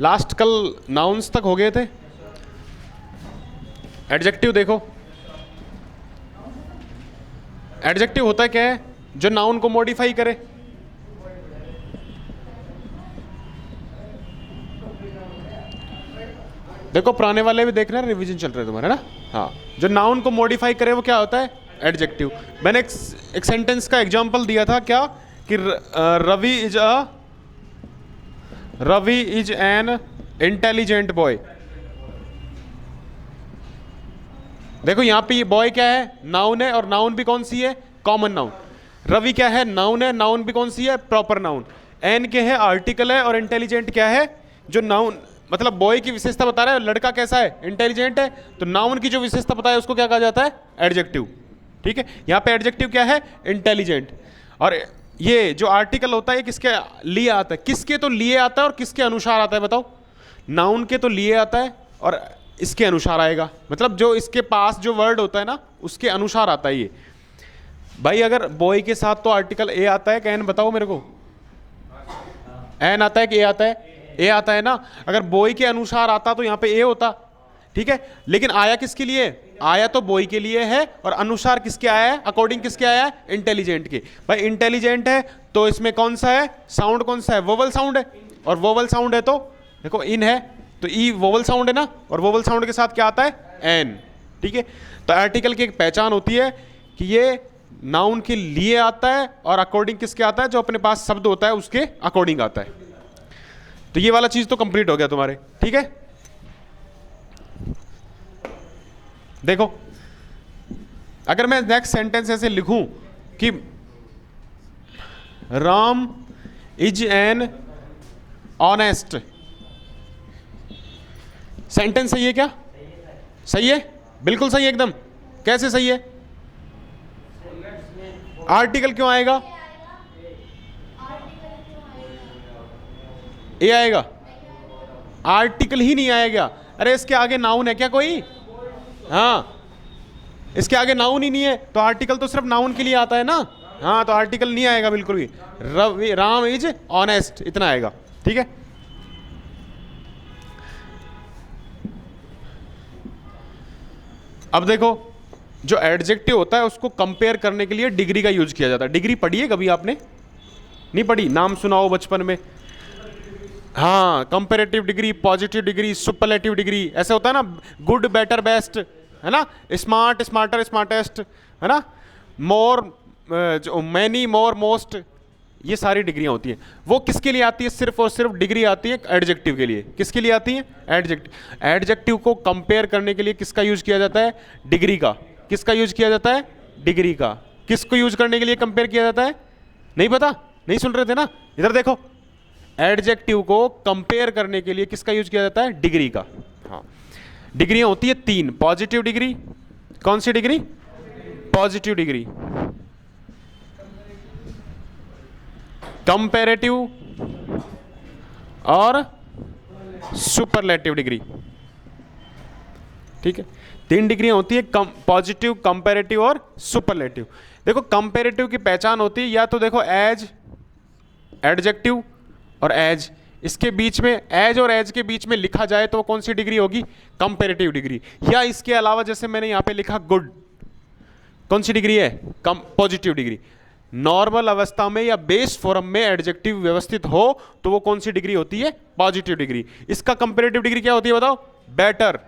Last कल nouns तक हो गए थे। एडजेक्टिव देखो, एडजेक्टिव होता है क्या है? जो नाउन को मॉडिफाई करे। देखो पुराने वाले भी देख रहे हैं, रिवीजन चल रहा है तुम्हारा ना। हाँ, जो नाउन को मॉडिफाई करे वो क्या होता है? एडजेक्टिव। मैंने एक सेंटेंस का एग्जांपल दिया था क्या, कि Ravi is an intelligent boy. देखो यहां पे ये बॉय क्या है? नाउन है, और नाउन भी कौन सी है? Common noun. रवि क्या है? नाउन है, नाउन भी कौन सी है? Proper noun. एन क्या है? आर्टिकल है, और इंटेलिजेंट क्या है? जो नाउन मतलब बॉय की विशेषता बता रहा है, लड़का कैसा है? इंटेलिजेंट है। तो नाउन की जो विशेषता बताया उसको क्या कहा जाता है? एडजेक्टिव। ठीक है, यहां पे एडजेक्टिव क्या है? इंटेलिजेंट। और ये जो आर्टिकल होता है किसके लिए आता है? किसके तो लिए आता है और किसके अनुसार आता है बताओ? नाउन के तो लिए आता है और इसके अनुसार आएगा, मतलब जो इसके पास जो वर्ड होता है ना उसके अनुसार आता है ये। भाई अगर बॉय के साथ तो आर्टिकल ए आता है कि एन? बताओ मेरे को। एन आता है कि ए आता है? ए आता है ना। अगर बॉय के अनुसार आता तो यहाँ पे ए होता। ठीक है, लेकिन आया किसके लिए? आया तो बॉय के लिए है, और अनुसार किसके आया है? अकॉर्डिंग किसके आया है? इंटेलिजेंट के। भाई इंटेलिजेंट है तो इसमें कौन सा है? साउंड कौन सा है? वोवल साउंड है, और वोवल साउंड है तो देखो इन है तो ई वोवल साउंड है ना, और वोवल साउंड के साथ क्या आता है? एन। ठीक है, तो आर्टिकल की एक पहचान होती है कि ये नाउन के लिए आता है और अकॉर्डिंग किसके आता है? जो अपने पास शब्द होता है उसके अकॉर्डिंग आता है। तो ये वाला चीज तो कंप्लीट हो गया तुम्हारे। ठीक है, देखो अगर मैं नेक्स्ट सेंटेंस ऐसे लिखूं कि Ram is an honest, sentence सही है क्या? सही है, बिल्कुल सही है एकदम। कैसे सही है? आर्टिकल क्यों आएगा? ए आएगा? आर्टिकल ही नहीं आएगा। अरे इसके आगे नाउन है क्या कोई? हाँ, इसके आगे नाउन ही नहीं है, तो आर्टिकल तो सिर्फ नाउन के लिए आता है ना। हाँ, तो आर्टिकल नहीं आएगा बिल्कुल भी। राम इज ऑनेस्ट इतना आएगा। ठीक है, अब देखो जो एडजेक्टिव होता है उसको कंपेयर करने के लिए डिग्री का यूज किया जाता है। डिग्री पढ़ी है कभी आपने? नहीं पढ़ी? नाम सुनाओ बचपन में। हाँ, comparative degree, positive degree, superlative degree, ऐसे होता है ना। गुड, बेटर, बेस्ट, है ना। स्मार्ट, स्मार्टर, स्मार्टेस्ट, है ना। मोर, मैनी, मोर, मोस्ट, ये सारी डिग्रियां होती हैं। वो किसके लिए आती है? सिर्फ और सिर्फ डिग्री आती है एडजेक्टिव के लिए। किसके लिए आती है? एडजेक्टिव। एडजेक्टिव को कंपेयर करने के लिए किसका यूज किया जाता है? डिग्री का। किसका यूज किया जाता है? डिग्री का। किसको यूज करने के लिए कंपेयर किया जाता है? नहीं पता? नहीं सुन रहे थे ना? इधर देखो, एडजेक्टिव को कंपेयर करने के लिए किसका यूज किया जाता है? डिग्री का। हाँ, डिग्रियां होती है 3। पॉजिटिव डिग्री, कौन सी डिग्री? Positive degree. कंपैरेटिव और सुपरलेटिव डिग्री। ठीक है, 3 डिग्रियां होती है, पॉजिटिव, कंपैरेटिव और सुपरलेटिव। देखो कंपैरेटिव की पहचान होती है या तो देखो एज, एडजेक्टिव और एज, इसके बीच में एज और एज के बीच में लिखा जाए तो कौन सी डिग्री होगी? Comparative degree. या इसके अलावा जैसे मैंने यहां पे लिखा गुड, कौन सी डिग्री है? Positive degree. नॉर्मल अवस्था में या बेस फॉर्म में एडजेक्टिव व्यवस्थित हो तो वो कौन सी डिग्री होती है? Positive degree. इसका कंपैरेटिव डिग्री क्या होती है बताओ? बेटर।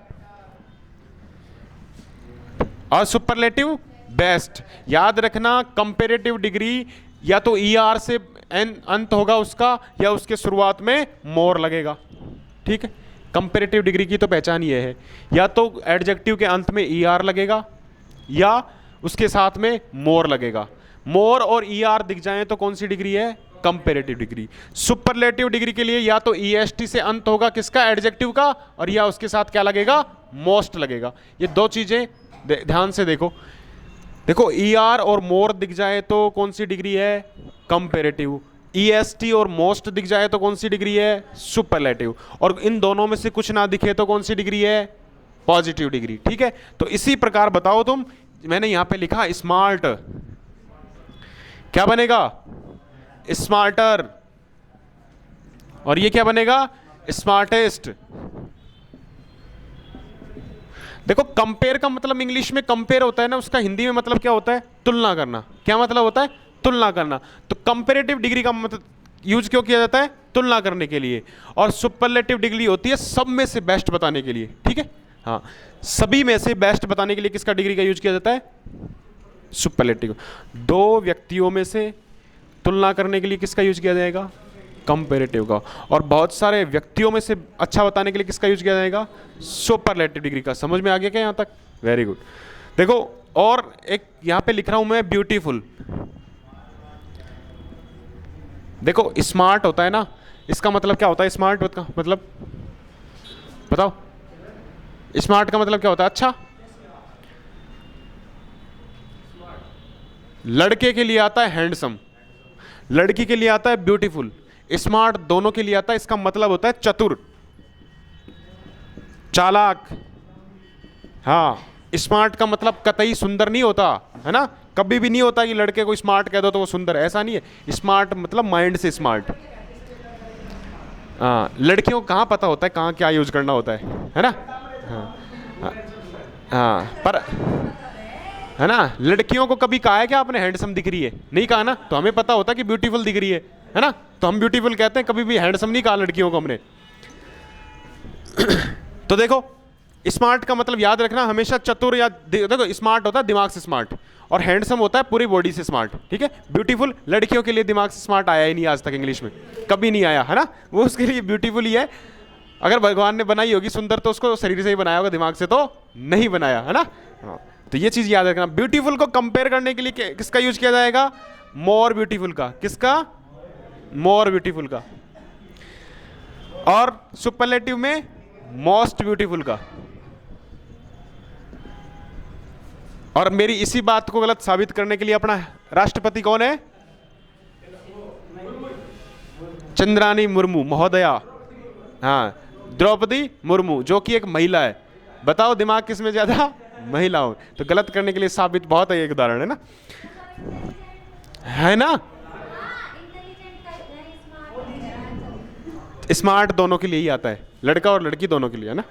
और सुपरलेटिव बेस्ट। याद रखना कंपैरेटिव डिग्री या तो ER से अंत होगा उसका, या उसके शुरुआत में मोर लगेगा। ठीक है, कंपैरेटिव डिग्री की तो पहचान ये है, या तो एडजेक्टिव के अंत में ER लगेगा या उसके साथ में मोर लगेगा। मोर और ER दिख जाए तो कौन सी डिग्री है? Comparative degree. सुपरलेटिव डिग्री के लिए या तो EST से अंत होगा किसका? एडजेक्टिव का, और या उसके साथ क्या लगेगा? मोस्ट लगेगा। ये 2 चीजें ध्यान से देखो। देखो ER और मोर दिख जाए तो कौन सी डिग्री है? कंपैरेटिव। EST और मोस्ट दिख जाए तो कौन सी डिग्री है? सुपरलेटिव। और इन दोनों में से कुछ ना दिखे तो कौन सी डिग्री है? Positive degree. ठीक है, तो इसी प्रकार बताओ तुम, मैंने यहां पे लिखा स्मार्ट, क्या बनेगा? स्मार्टर। और ये क्या बनेगा? स्मार्टेस्ट। देखो कंपेयर का मतलब इंग्लिश में कंपेयर होता है ना, उसका हिंदी में मतलब क्या होता है? तुलना करना। क्या मतलब होता है? तुलना करना। तो कंपेरेटिव डिग्री का मतलब यूज क्यों किया जाता है? तुलना करने के लिए। और सुपरलेटिव डिग्री होती है सब में से बेस्ट बताने के लिए। ठीक है, हाँ, सभी में से बेस्ट बताने के लिए किसका डिग्री का यूज किया जाता है? सुपरलेटिव। दो व्यक्तियों में से तुलना करने के लिए किसका यूज किया जाएगा? कंपेरेटिव का। और बहुत सारे व्यक्तियों में से अच्छा बताने के लिए किसका यूज किया जाएगा? सुपरलेटिव डिग्री का। समझ में आ गया क्या यहाँ तक? Very good. देखो और एक यहाँ पे लिख रहा हूं मैं ब्यूटीफुल। देखो स्मार्ट होता है ना, इसका मतलब क्या होता है? स्मार्ट का मतलब बताओ, स्मार्ट का मतलब क्या होता है? अच्छा। लड़के के लिए आता है हैंडसम, लड़की के लिए आता है ब्यूटीफुल। स्मार्ट दोनों के लिए आता है। इसका मतलब होता है चतुर, चालाक। हाँ, स्मार्ट का मतलब कतई सुंदर नहीं होता है ना, कभी भी नहीं होता कि लड़के को स्मार्ट कह दो तो वो सुंदर, ऐसा नहीं है। स्मार्ट मतलब माइंड से स्मार्ट। हाँ, लड़कियों को कहाँ पता होता है कहाँ क्या यूज करना होता है ना? हाँ, हाँ, हाँ, पर है ना, लड़कियों को कभी कहा है क्या आपने हैंडसम दिख रही है? नहीं कहा ना, तो हमें पता होता कि ब्यूटीफुल दिख रही है ना, तो हम ब्यूटीफुल कहते हैं, कभी भी हैंडसम नहीं कहा लड़कियों को हमने। तो देखो स्मार्ट का मतलब याद रखना हमेशा चतुर, या देखो स्मार्ट होता है दिमाग से स्मार्ट, और हैंडसम होता है पूरी बॉडी से स्मार्ट। ठीक है, ब्यूटीफुल लड़कियों के लिए दिमाग से स्मार्ट आया ही नहीं आज तक, इंग्लिश में कभी नहीं आया है ना, वो उसके लिए ब्यूटीफुल ही है। अगर भगवान ने बनाई होगी सुंदर तो उसको शरीर से ही बनाया होगा, दिमाग से तो नहीं बनाया है ना। हाँ, तो ये चीज याद रखना। ब्यूटीफुल को कंपेयर करने के लिए किसका यूज किया जाएगा? मोर ब्यूटीफुल का। किसका? मोर ब्यूटीफुल का। और सुपरलेटिव में मोस्ट ब्यूटीफुल का। और मेरी इसी बात को गलत साबित करने के लिए अपना राष्ट्रपति कौन है? चंद्रानी मुर्मू महोदया। हाँ, द्रौपदी मुर्मू, जो कि एक महिला है। बताओ दिमाग किसमें ज्यादा? महिलाओं। तो गलत करने के लिए साबित बहुत है, एक उदाहरण है ना, है ना। स्मार्ट दोनों के लिए ही आता है, लड़का और लड़की दोनों के लिए, है ना।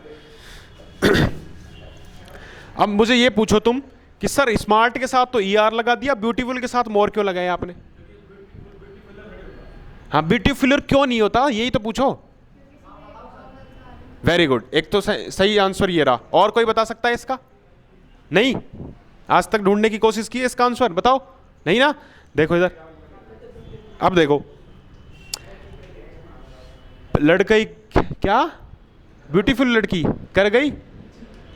अब मुझे ये पूछो तुम कि सर स्मार्ट के साथ तो ER लगा दिया, ब्यूटीफुल के साथ मोर क्यों लगाया आपने? हाँ, ब्यूटीफुलर क्यों नहीं होता, यही तो पूछो। वेरी गुड, एक तो सही आंसर ये रहा। और कोई बता सकता है इसका? नहीं, आज तक ढूंढने की कोशिश की है इसका आंसर? बताओ। नहीं ना। देखो इधर, अब देखो लड़की क्या ब्यूटीफुल लड़की कर गई।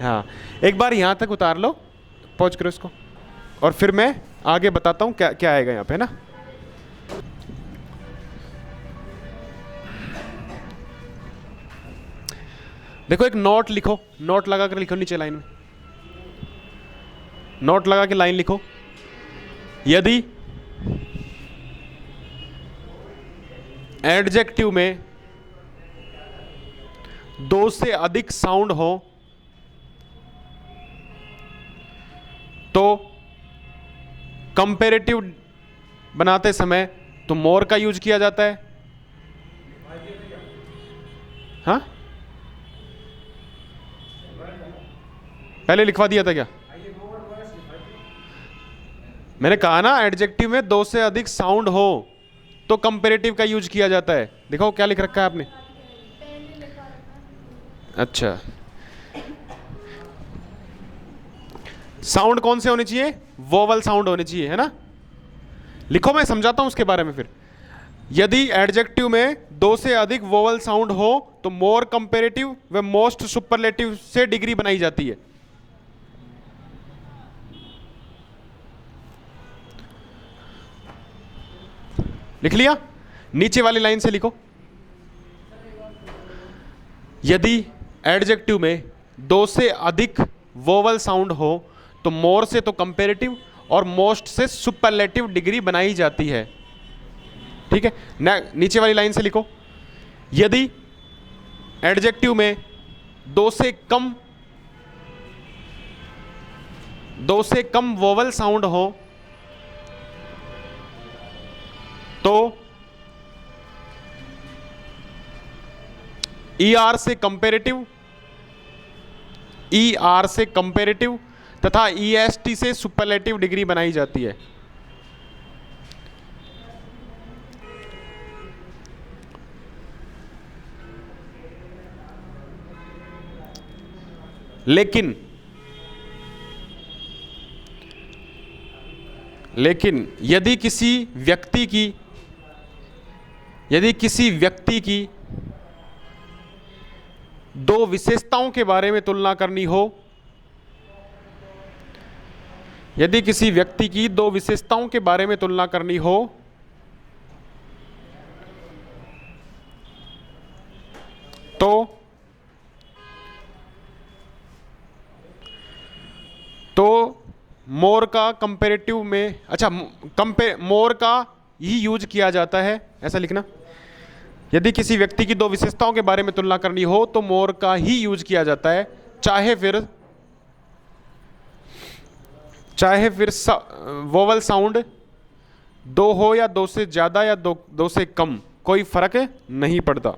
हाँ, एक बार यहां तक उतार लो, पहुंच करो इसको, और फिर मैं आगे बताता हूं क्या क्या आएगा यहां पे ना। देखो एक नोट लिखो, नोट लगा कर लिखो नीचे लाइन में, नोट लगा के लाइन लिखो। यदि एडजेक्टिव में दो से अधिक साउंड हो तो कंपेरेटिव बनाते समय तो मोर का यूज किया जाता है। हाँ, पहले लिखवा दिया था क्या? मैंने कहा ना एडजेक्टिव में दो से अधिक साउंड हो तो कंपेरेटिव का यूज किया जाता है। देखो क्या लिख रखा है आपने। अच्छा, साउंड कौन से होने चाहिए? वोवल साउंड होने चाहिए, है ना। लिखो, मैं समझाता हूं उसके बारे में फिर। यदि एडजेक्टिव में दो से अधिक वोवल साउंड हो तो मोर कंपेरेटिव व मोस्ट सुपरलेटिव से डिग्री बनाई जाती है। लिख लिया? नीचे वाली लाइन से लिखो। यदि एडजेक्टिव में दो से अधिक वोवल साउंड हो तो मोर से तो कंपेरेटिव और मोस्ट से सुपरलेटिव डिग्री बनाई जाती है। ठीक है, नीचे वाली लाइन से लिखो। यदि एडजेक्टिव में दो से कम वोवल साउंड हो तो ई आर से कंपेरेटिव, ई आर से कंपेरेटिव तथा ई एस टी से सुपरलेटिव डिग्री बनाई जाती है। लेकिन यदि किसी व्यक्ति की दो विशेषताओं के बारे में तुलना करनी हो, यदि किसी व्यक्ति की दो विशेषताओं के बारे में तुलना करनी हो तो मोर का कंपेरेटिव में, अच्छा मोर का ही यूज किया जाता है, ऐसा लिखना। यदि किसी व्यक्ति की दो विशेषताओं के बारे में तुलना करनी हो तो मोर का ही यूज किया जाता है, चाहे फिर वोवल साउंड दो हो या दो से ज़्यादा या दो से कम, कोई फर्क नहीं पड़ता।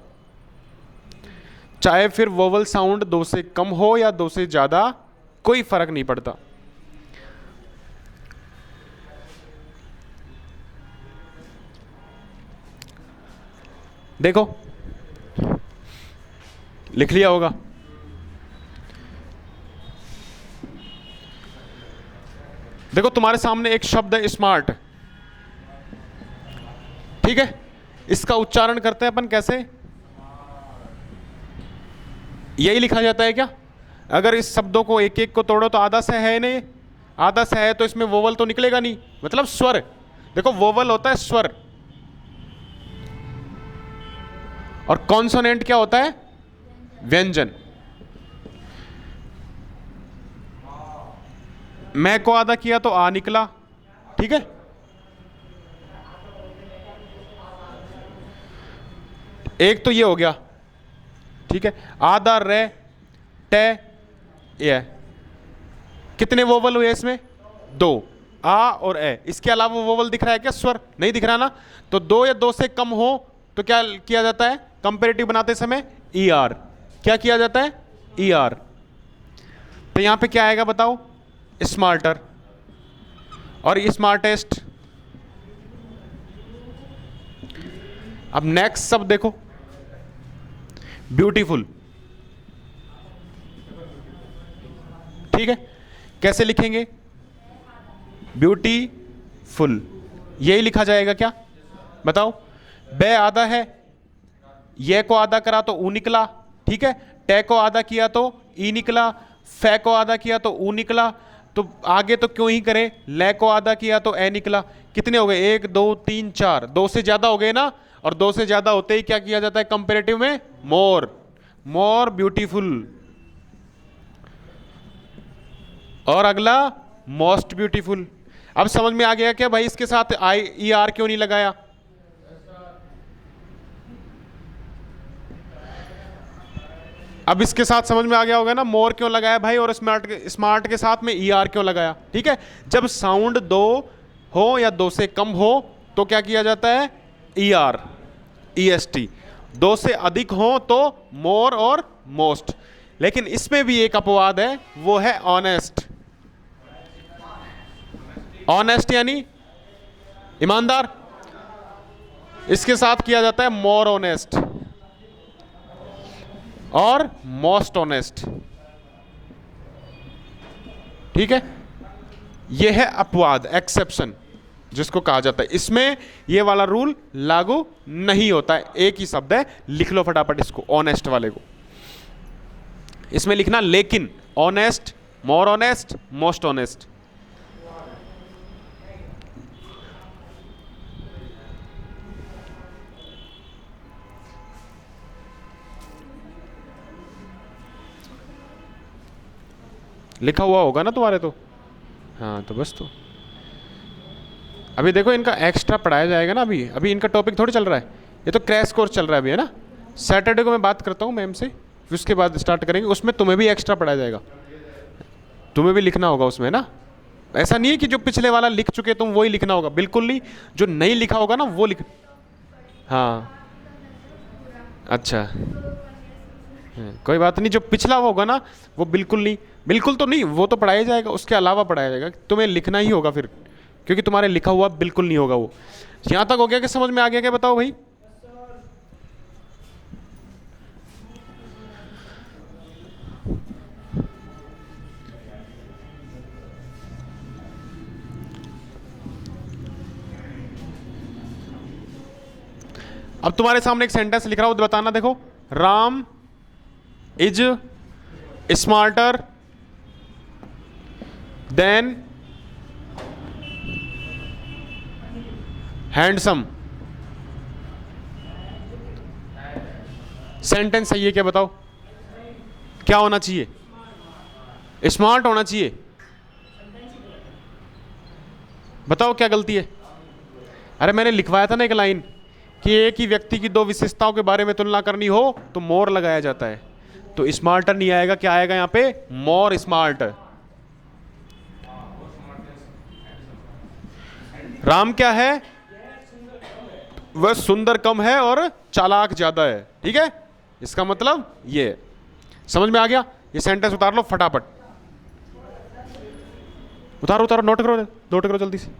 चाहे फिर वोवल साउंड दो से कम हो या दो से ज़्यादा, कोई फर्क नहीं पड़ता। देखो लिख लिया होगा। देखो तुम्हारे सामने एक शब्द है स्मार्ट, ठीक है। इसका उच्चारण करते हैं अपन कैसे, यही लिखा जाता है क्या? अगर इस शब्दों को एक एक को तोड़ो तो आधा से है नहीं, आधा से है तो इसमें वोवल तो निकलेगा नहीं, मतलब स्वर। देखो वोवल होता है स्वर, और कॉन्सोनेंट क्या होता है? व्यंजन। मैं को आधा किया तो आ निकला, ठीक है। एक तो ये हो गया, ठीक है। आधा रे टे ये, कितने वोवल हुए इसमें? दो, आ और ए। इसके अलावा वोवल दिख रहा है क्या? स्वर नहीं दिख रहा ना। तो दो या दो से कम हो तो क्या किया जाता है कंपेरेटिव बनाते समय? E R. क्या किया जाता है? E R. तो यहां पे क्या आएगा बताओ? स्मार्टर और स्मार्टेस्ट। अब नेक्स्ट शब्द देखो, ब्यूटीफुल, ठीक है। कैसे लिखेंगे? ब्यूटीफुल, यही लिखा जाएगा क्या बताओ? बे आधा है, ये को आधा करा तो ऊ निकला, ठीक है। टे को आधा किया तो ई निकला, फे को आधा किया तो ऊ निकला, तो आगे तो क्यों ही करें? ले को आधा किया तो ए निकला। कितने हो गए? एक दो तीन चार, दो से ज्यादा हो गए ना। और दो से ज्यादा होते ही क्या किया जाता है कंपेरेटिव में? मोर। More beautiful. और अगला मोस्ट ब्यूटीफुल। अब समझ में आ गया क्या भाई इसके साथ आई ई आर क्यों नहीं लगाया? अब इसके साथ समझ में आ गया होगा ना मोर क्यों लगाया भाई, और स्मार्ट के साथ में ई आर क्यों लगाया, ठीक है। जब साउंड दो हो या दो से कम हो तो क्या किया जाता है? E R, E S T. दो से अधिक हो तो मोर और मोस्ट। लेकिन इसमें भी एक अपवाद है, वो है ऑनेस्ट। ऑनेस्ट यानी ईमानदार, इसके साथ किया जाता है मोर ऑनेस्ट और मोस्ट ऑनेस्ट, ठीक है। यह है अपवाद, एक्सेप्शन जिसको कहा जाता है। इसमें यह वाला रूल लागू नहीं होता है। एक ही शब्द है, लिख लो फटाफट इसको, ऑनेस्ट वाले को। इसमें लिखना लेकिन, honest, more honest, most honest. लिखा हुआ होगा ना तुम्हारे तो, हाँ तो बस। तो अभी देखो इनका एक्स्ट्रा पढ़ाया जाएगा ना। अभी इनका टॉपिक थोड़ी चल रहा है, ये तो क्रैश कोर्स चल रहा है अभी, है ना। सैटरडे को मैं बात करता हूँ मैम से, फिर उसके बाद स्टार्ट करेंगे। उसमें तुम्हें भी एक्स्ट्रा पढ़ाया जाएगा, तुम्हें भी लिखना होगा उसमें ना। ऐसा नहीं है कि जो पिछले वाला लिख चुके तुम वही लिखना होगा, बिल्कुल नहीं। जो नहीं लिखा होगा ना वो लिख, हाँ अच्छा कोई बात नहीं, जो पिछला वो होगा ना वो बिल्कुल नहीं, बिल्कुल तो नहीं, वो तो पढ़ाया जाएगा, उसके अलावा पढ़ाया जाएगा, तुम्हें लिखना ही होगा फिर, क्योंकि तुम्हारे लिखा हुआ बिल्कुल नहीं होगा वो। यहां तक हो गया कि समझ में आ गया क्या, बताओ भाई। अब तुम्हारे सामने एक सेंटेंस लिख रहा हूं, बताना, देखो, Ram is smarter than handsome. Sentence सही है क्या, बताओ, क्या होना चाहिए, स्मार्ट होना चाहिए, बताओ क्या गलती है। अरे मैंने लिखवाया था ना एक लाइन कि एक ही व्यक्ति की दो विशेषताओं के बारे में तुलना करनी हो तो मोर लगाया जाता है, तो स्मार्टर नहीं आएगा, क्या आएगा यहां पे, मोर स्मार्ट। राम क्या है, वह सुंदर कम है और चालाक ज्यादा है, ठीक है, इसका मतलब ये, समझ में आ गया। ये सेंटेंस उतार लो फटाफट, उतारो उतारो, नोट करो जल्दी से।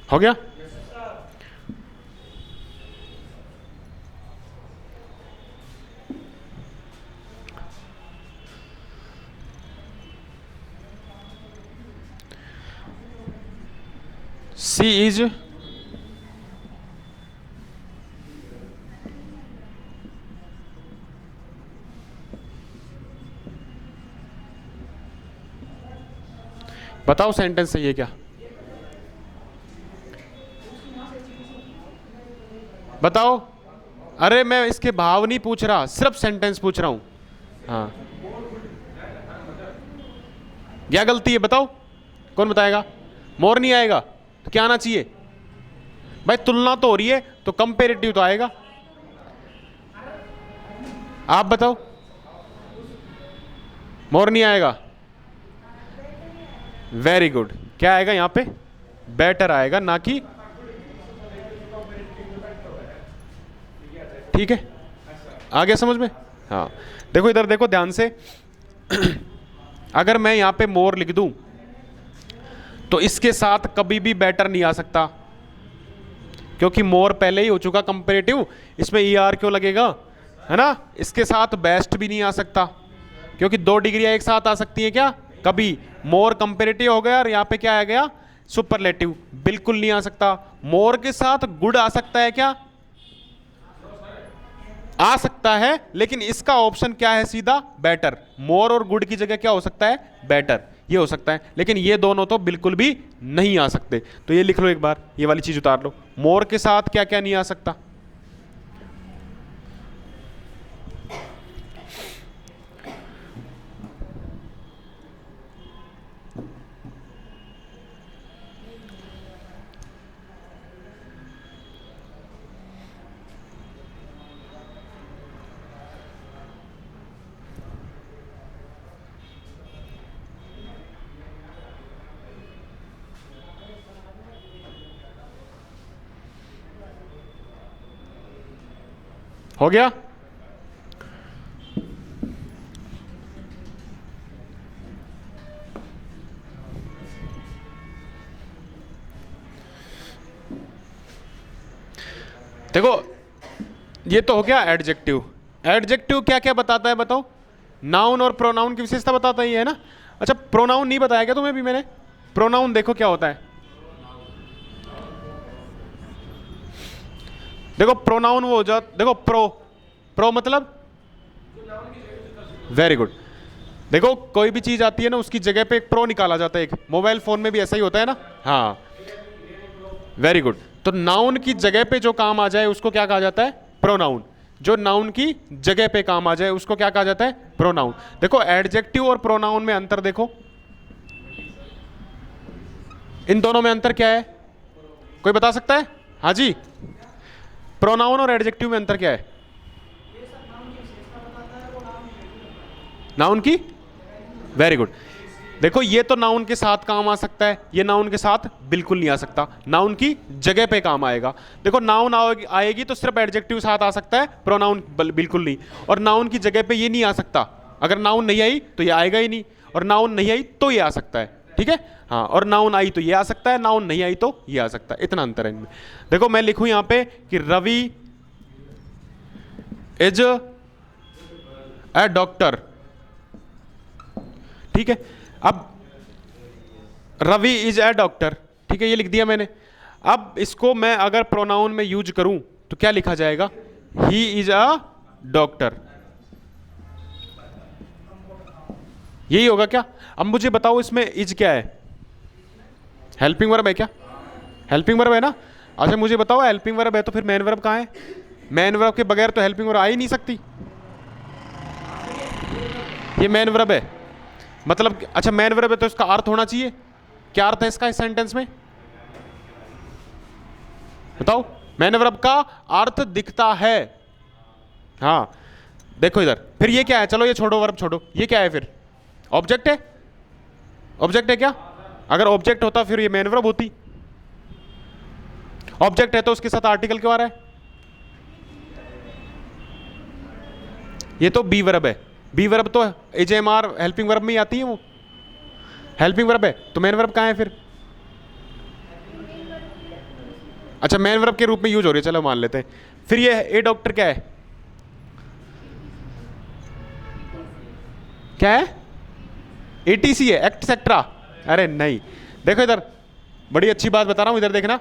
हो गया, सी इज बताओ सेंटेंस सही है क्या, बताओ। अरे मैं इसके भाव नहीं पूछ रहा, सिर्फ सेंटेंस पूछ रहा हूं। हाँ, क्या गलती है बताओ, कौन बताएगा। मोर नहीं आएगा तो क्या आना चाहिए भाई, तुलना तो हो रही है तो कंपेरेटिव तो आएगा, आप बताओ। मोर नहीं आएगा, वेरी गुड, क्या आएगा यहां पे, बेटर आएगा, ना कि, ठीक है, आ गया समझ में। हाँ देखो इधर देखो ध्यान से अगर मैं यहां पे मोर लिख दूं तो इसके साथ कभी भी बेटर नहीं आ सकता, क्योंकि मोर पहले ही हो चुका कंपेरेटिव, इसमें ER क्यों लगेगा, है ना। इसके साथ बेस्ट भी नहीं आ सकता, क्योंकि दो डिग्रियां एक साथ आ सकती हैं क्या, कभी। मोर कंपेरेटिव हो गया और यहां पे क्या आ गया, सुपरलेटिव, बिल्कुल नहीं आ सकता। मोर के साथ गुड आ सकता है क्या, आ सकता है, लेकिन इसका ऑप्शन क्या है, सीधा बेटर। मोर और गुड की जगह क्या हो सकता है, बेटर, ये हो सकता है, लेकिन ये दोनों तो बिल्कुल भी नहीं आ सकते। तो ये लिख लो एक बार, ये वाली चीज उतार लो, मोर के साथ क्या क्या नहीं आ सकता। हो गया, देखो ये तो हो गया एडजेक्टिव। एडजेक्टिव क्या क्या बताता है बताओ, नाउन और प्रोनाउन की विशेषता बताता ही है ना। अच्छा प्रोनाउन नहीं बताया क्या तुम्हें भी मैंने, प्रोनाउन देखो क्या होता है, देखो प्रोनाउन वो हो जाता, देखो प्रो मतलब, वेरी गुड। देखो कोई भी चीज आती है ना उसकी जगह पे एक प्रो निकाला जाता है, एक मोबाइल फोन में भी ऐसा ही होता है ना। हाँ वेरी गुड, तो नाउन की जगह पे जो काम आ जाए उसको क्या कहा जाता है, प्रोनाउन। जो नाउन की जगह पे काम आ जाए उसको क्या कहा जाता है? प्रोनाउन। देखो एडजेक्टिव और प्रोनाउन में अंतर देखो, इन दोनों में अंतर क्या है? कोई बता सकता है? हाँ जी, प्रोनाउन और एडजेक्टिव में अंतर क्या है? नाउन की, वेरी गुड। देखो ये तो नाउन के साथ काम आ सकता है, ये नाउन के साथ बिल्कुल नहीं आ सकता, नाउन की जगह पे काम आएगा। देखो नाउन आएगी तो सिर्फ एडजेक्टिव साथ आ सकता है, प्रोनाउन बिल्कुल नहीं। और नाउन की जगह पे ये नहीं आ सकता, अगर नाउन नहीं आई तो ये आएगा ही नहीं, और नाउन नहीं आई तो ये आ सकता है, ठीक है? हाँ, और नाउन आई तो ये आ सकता है, नाउन नहीं आई तो ये आ सकता है, इतना अंतर है इनमें। देखो मैं लिखूं यहां पे कि रवि इज ए डॉक्टर, ठीक है? अब रवि इज ए डॉक्टर, ठीक है, ये लिख दिया मैंने। अब इसको मैं अगर प्रोनाउन में यूज करूं तो क्या लिखा जाएगा? ही इज अ डॉक्टर, यही होगा क्या? अब मुझे बताओ इसमें इज क्या है? हेल्पिंग वर्ब है क्या? हेल्पिंग वर्ब है ना? अच्छा मुझे बताओ हेल्पिंग वर्ब है तो फिर मेन वर्ब कहाँ है? मेन वर्ब के बगैर तो हेल्पिंग वर्ब आ ही नहीं सकती, ये मेन वर्ब है मतलब। अच्छा मेन वर्ब है तो इसका अर्थ होना चाहिए, क्या अर्थ है इसका इस सेंटेंस में? बताओ, मेन वर्ब का अर्थ दिखता है। हाँ देखो इधर, फिर ये क्या है? चलो ये छोड़ो, वर्ब छोड़ो, ये क्या है फिर? ऑब्जेक्ट है, ऑब्जेक्ट है क्या? अगर ऑब्जेक्ट होता फिर ये मेन वर्ब होती। ऑब्जेक्ट है तो उसके साथ आर्टिकल क्यों आ रहा है? ये तो बी वर्ब है, बी वर्ब तो एजेएमआर हेल्पिंग वर्ब में ही आती है, वो हेल्पिंग वर्ब है, तो मेन वर्ब कहाँ है फिर? अच्छा मेन वर्ब के रूप में यूज हो रही है, चलो मान लेते हैं। फिर ये ए डॉक्टर क्या है? क्या है? एटीसी है, एक्सेट्रा? अरे नहीं, देखो इधर बड़ी अच्छी बात बता रहा हूं, इधर देखना।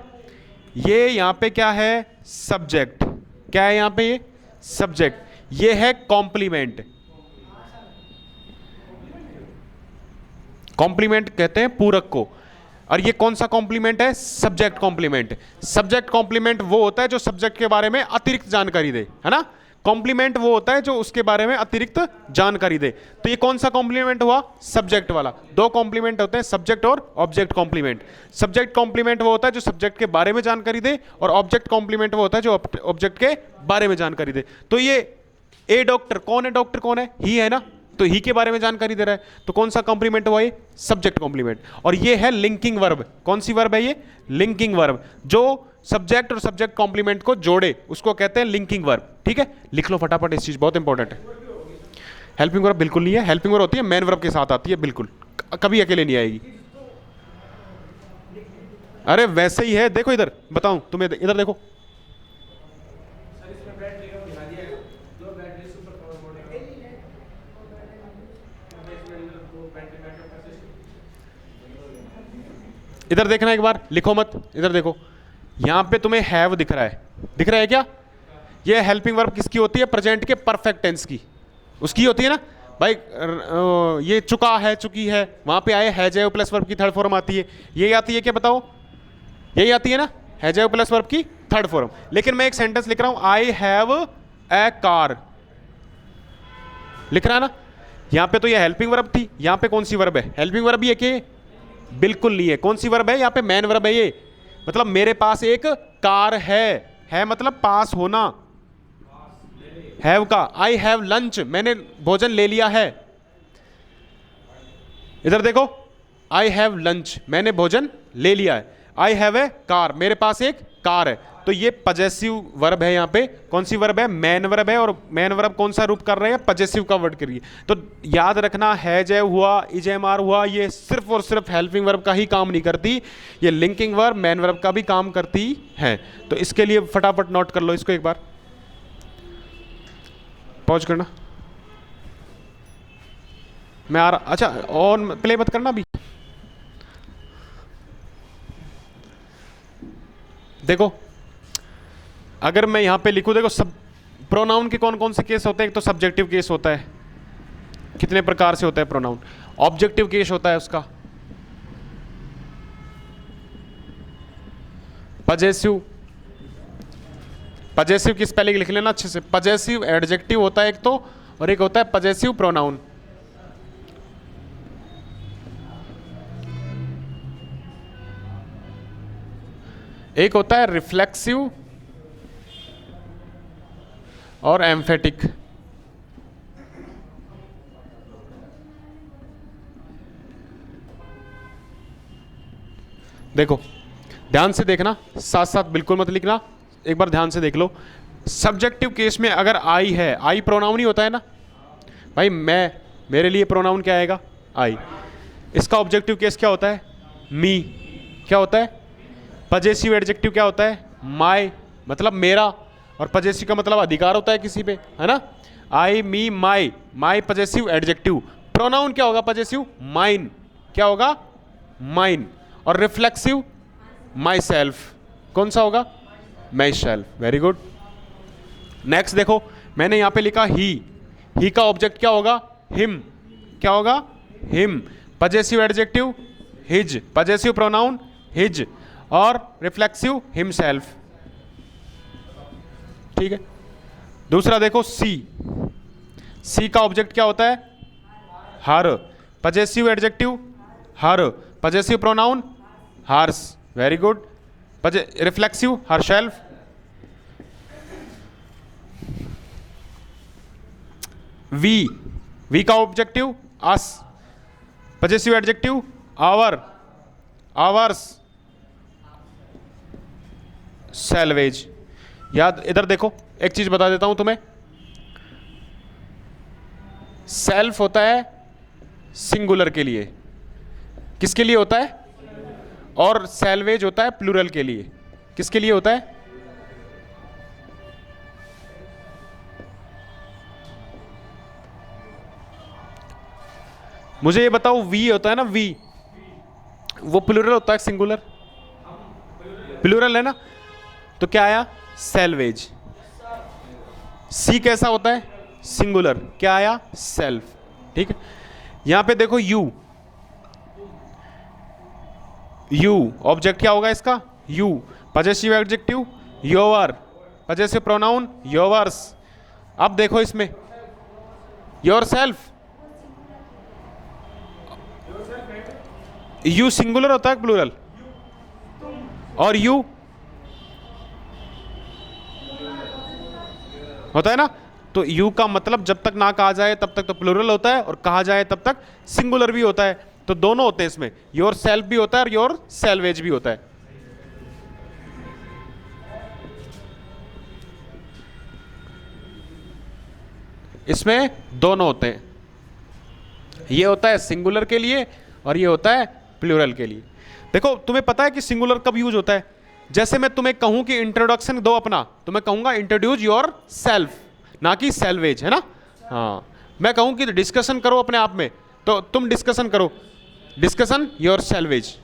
ये यहां पे क्या है? सब्जेक्ट। क्या है यहां पे? ये सब्जेक्ट, ये है कॉम्प्लीमेंट। कॉम्प्लीमेंट कहते हैं पूरक को, और ये कौन सा कॉम्प्लीमेंट है? Subject complement. सब्जेक्ट कॉम्प्लीमेंट वो होता है जो सब्जेक्ट के बारे में अतिरिक्त जानकारी दे, है ना? कॉम्प्लीमेंट वो होता है जो उसके बारे में अतिरिक्त जानकारी दे। तो ये कौन सा कॉम्प्लीमेंट हुआ? सब्जेक्ट वाला। दो कॉम्प्लीमेंट होते हैं, सब्जेक्ट और ऑब्जेक्ट कॉम्प्लीमेंट। सब्जेक्ट कॉम्प्लीमेंट वो होता है जो सब्जेक्ट के बारे में जानकारी दे, और ऑब्जेक्ट कॉम्प्लीमेंट वो होता है जो ऑब्जेक्ट के बारे में जानकारी दे। तो ये ए डॉक्टर कौन है? डॉक्टर कौन है? ही है ना, तो ही के बारे में जानकारी दे रहा है, तो कौन सा कॉम्प्लीमेंट हुआ? ये सब्जेक्ट कॉम्प्लीमेंट। और ये है लिंकिंग वर्ब। कौन सी वर्ब है ये? लिंकिंग वर्ब, जो सब्जेक्ट और सब्जेक्ट कॉम्प्लीमेंट को जोड़े उसको कहते हैं लिंकिंग वर्ब, ठीक है? लिख लो फटाफट, इस चीज बहुत इंपॉर्टेंट है। हेल्पिंग वर्ब बिल्कुल नहीं है, हेल्पिंग वर्ब होती है मेन वर्ब के साथ आती है, बिल्कुल कभी अकेले नहीं आएगी। अरे वैसे ही है, देखो इधर बताऊं तुम्हें, इधर देखो, इधर देखना एक बार, लिखो मत, इधर देखो, यहां पे तुम्हें हैव दिख रहा है, दिख रहा है क्या? ये हेल्पिंग वर्ब किसकी होती है? प्रेजेंट के परफेक्ट टेंस की, उसकी होती है ना भाई। ये चुका है, चुकी है, वहां पे आए हैव प्लस वर्ब की थर्ड फॉर्म आती है, ये आती है क्या? बताओ, यही आती है ना, हैव प्लस वर्ब की थर्ड फॉर्म। लेकिन मैं एक सेंटेंस लिख रहा हूं, आई हैव ए कार, लिख रहा है ना, यहां पे तो ये हेल्पिंग वर्ब थी, यहां पे कौन सी वर्ब है? हेल्पिंग वर्ब ही है कि? बिल्कुल नहीं है। कौन सी वर्ब है? यहां पे मेन वर्ब है ये, मतलब मेरे पास एक कार है मतलब पास होना, हैव का। आई हैव लंच, मैंने भोजन ले लिया है, इधर देखो, आई हैव लंच, मैंने भोजन ले लिया है। आई हैव ए कार, मेरे पास एक कार है। तो ये पजेसिव वर्ब है, यहां पे कौन सी वर्ब है? मेन वर्ब है, और मेन वर्ब कौन सा रूप कर रहे हैं? पजेसिव का वर्ड करिए। तो याद रखना, हैव हुआ, इजेएमआर हुआ, ये सिर्फ और सिर्फ हेल्पिंग वर्ब का ही काम नहीं करती, ये लिंकिंग वर्ब मेन वर्ब का भी काम करती है। तो इसके लिए फटाफट नोट कर लो इसको एक बार, पॉज करना, मैं आ रहा। अच्छा ऑन प्ले मत करना अभी, देखो अगर मैं यहां पे लिखूं, देखो सब प्रोनाउन के कौन कौन से केस होते हैं? एक तो सब्जेक्टिव केस होता है, कितने प्रकार से होता है प्रोनाउन? ऑब्जेक्टिव केस होता है उसका, पजेसिव, पजेसिव की स्पेलिंग लिख लेना अच्छे से। पजेसिव एडजेक्टिव होता है एक तो, और एक होता है पजेसिव प्रोनाउन। एक होता है रिफ्लेक्सिव और एम्फेटिक। देखो ध्यान से देखना, साथ साथ बिल्कुल मत लिखना, एक बार ध्यान से देख लो। सब्जेक्टिव केस में अगर आई है, आई प्रोनाउन ही होता है ना भाई, मैं, मेरे लिए प्रोनाउन क्या आएगा? आई। इसका ऑब्जेक्टिव केस क्या होता है? मी। क्या होता है? पजेसिव एडजेक्टिव क्या होता है? माय, मतलब मेरा, और पजेसिव का मतलब अधिकार होता है किसी पे, है ना? आई, मी, माई, माई पजेसिव एडजेक्टिव। प्रोनाउन क्या होगा पजेसिव? माइन। क्या होगा? माइन। और रिफ्लेक्सिव माई सेल्फ। कौन सा होगा? My self. Very good. Next देखो, मैंने यहां पे लिखा ही का ऑब्जेक्ट क्या होगा? हिम। क्या होगा? Him. Possessive adjective his, possessive pronoun his, और रिफ्लेक्सिव हिमसेल्फ। ठीक है। दूसरा देखो सी का ऑब्जेक्ट क्या होता है? Her. Possessive adjective her, possessive pronoun hers. Very good. Reflexive herself. We का objective us, possessive adjective our, ours, selves. याद, इधर देखो एक चीज बता देता हूं तुम्हें, सेल्फ होता है सिंगुलर के लिए, किसके लिए होता है? और सैल्वेज होता है प्लूरल के लिए, किसके लिए होता है? मुझे ये बताओ, वी होता है ना, वी, वो प्लूरल होता है सिंगुलर? प्लूरल है ना, तो क्या आया? सैल्वेज। सी कैसा होता है? सिंगुलर। क्या आया? सेल्फ। ठीक है। यहां पे देखो यू ऑब्जेक्ट क्या होगा इसका? You. Possessive adjective your, possessive pronoun yours. अब देखो इसमें योर सेल्फ, यू सिंगुलर होता है प्लूरल? और यू होता है ना, तो यू का मतलब जब तक ना कहा जाए तब तक तो प्लूरल होता है, और कहा जाए तब तक सिंगुलर भी होता है। तो दोनों होते हैं इसमें, योर सेल्फ भी होता है और योर सेल्वेज भी होता है। इसमें दोनों होते हैं, ये होता है सिंगुलर के लिए और ये होता है प्लूरल के लिए। देखो तुम्हें पता है कि सिंगुलर कब यूज होता है? जैसे मैं तुम्हें कहूं कि इंट्रोडक्शन दो अपना, तो मैं कहूंगा इंट्रोड्यूस योर सेल्फ, ना कि सेल्वेज, है ना? हाँ, मैं कहूं कि डिस्कशन करो अपने आप में, तो तुम डिस्कशन करो, डिस्कशन योर सेल्वेज।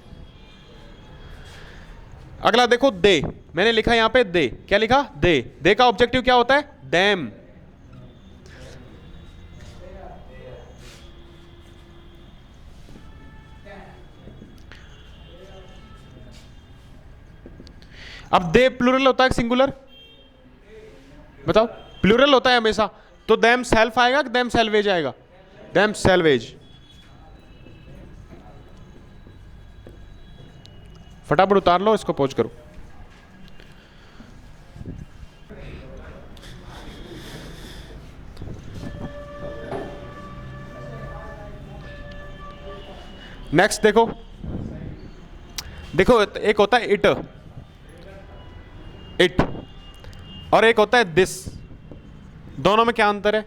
अगला देखो दे, मैंने लिखा यहां पे दे। क्या लिखा? दे का ऑब्जेक्टिव क्या होता है? देम। अब दे प्लूरल होता है सिंगुलर? बताओ, प्लूरल होता है हमेशा, तो देम सेल्फ आएगा कि देम सेल्वेज आएगा? Them salvage. फटाफट उतार लो इसको, पोज करो। नेक्स्ट देखो, एक होता है इट और एक होता है दिस। दोनों में क्या अंतर है?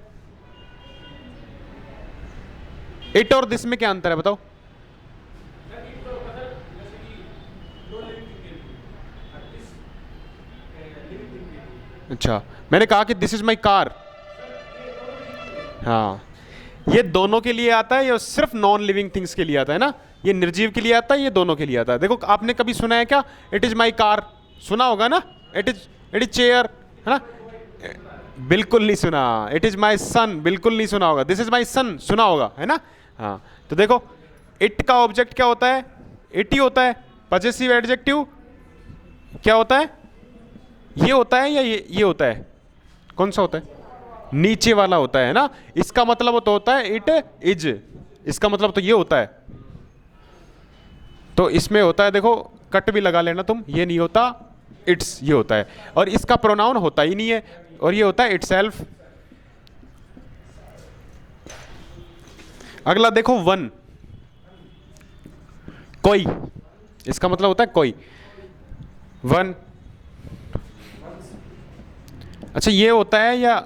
इट और दिस में क्या अंतर है बताओ? अच्छा, मैंने कहा कि दिस इज माई कार। हाँ, ये दोनों के लिए आता है, ये सिर्फ नॉन लिविंग थिंग्स के लिए आता है ना, ये निर्जीव के लिए आता है, ये दोनों के लिए आता है। देखो आपने कभी सुना है क्या इट इज माई कार? सुना होगा ना। इट इज चेयर, है ना? बिल्कुल नहीं सुना। इट इज माई सन, बिल्कुल नहीं सुना होगा। दिस इज माई सन सुना होगा, है ना? हाँ, तो देखो इट का ऑब्जेक्ट क्या होता है? इट ही होता है। पजेसिव एडजेक्टिव क्या होता है? ये होता है या ये होता है? कौन सा होता है? नीचे वाला होता है ना। इसका मतलब तो होता है इट इज, इसका मतलब तो ये होता है। तो इसमें होता है, देखो कट भी लगा लेना तुम, ये नहीं होता इट्स, ये होता है। और इसका प्रोनाउन होता ही नहीं है, और ये होता है इटसेल्फ। अगला देखो वन, कोई, इसका मतलब होता है कोई, वन। अच्छा ये होता है या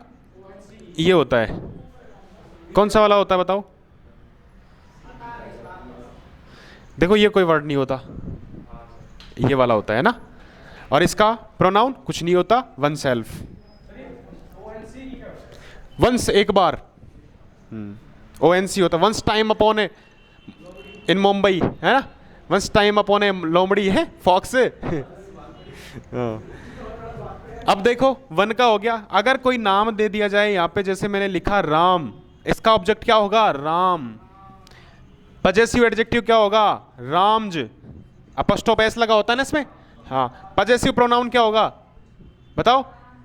ये होता है? कौन सा वाला होता है बताओ? देखो ये कोई वर्ड नहीं होता, ये वाला होता है ना। और इसका प्रोनाउन कुछ नहीं होता, वन सेल्फ, वंस एक बार, ONC होता, वंस टाइम अपॉन ए इन मुंबई, है ना, वंस टाइम अपॉन ए लोमड़ी है फॉक्स। अब देखो वन का हो गया। अगर कोई नाम दे दिया जाए यहाँ पे, जैसे मैंने लिखा राम, इसका ऑब्जेक्ट क्या होगा? राम। पजेसिव एडजेक्टिव क्या होगा? रामज। अपोस्ट्रोफ एस लगा होता है ना इसमें, हाँ। पजेसिव प्रोनाउन क्या होगा बताओ?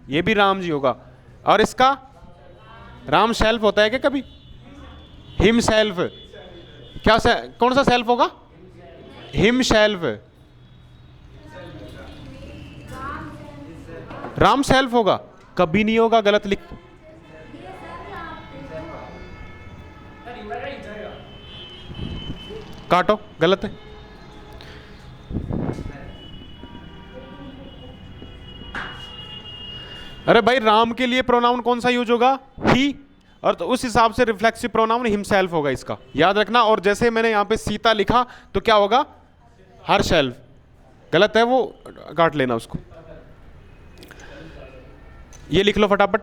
ये भी राम जी होगा। और इसका राम सेल्फ होता है क्या कभी? Him self. क्या कौन सा सेल्फ होगा? Him self. राम सेल्फ होगा? कभी नहीं होगा, गलत लिख। काटो, गलत है। अरे भाई राम के लिए प्रोनाउन कौन सा यूज होगा? ही। और तो उस हिसाब से रिफ्लेक्सिव प्रोनाउन हिमसेल्फ होगा, इसका याद रखना। और जैसे मैंने यहां पे सीता लिखा तो क्या होगा? Her self. गलत है वो, काट लेना उसको। ये लिख लो फटाफट।